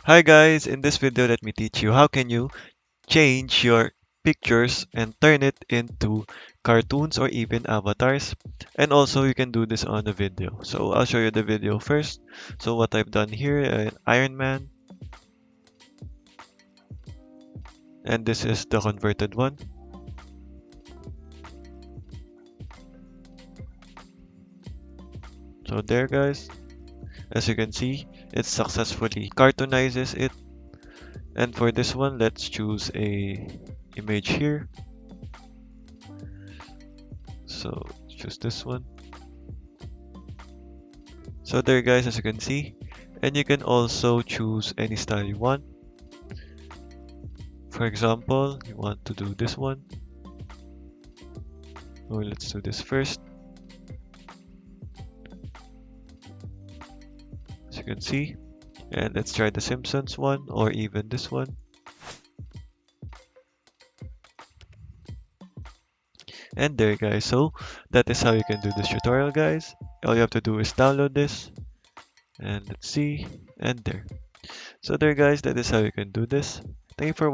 Hi guys, in this video let me teach you how can you change your pictures and turn it into cartoons or even avatars. And also you can do this on the video. So I'll show you the video first. So what I've done here, Iron Man, and this is the converted one. So there guys, as you can see, it successfully cartoonizes it. And for this one, let's choose a image here. So choose this one. So there guys, as you can see, and you can also choose any style you want. For example, you want to do this one, or let's do this first. As you can see, and let's try the Simpsons one, or even this one. And there guys, so that is how you can do this tutorial guys. All you have to do is download this, and let's see, and there. So there guys, that is how you can do this. Thank you for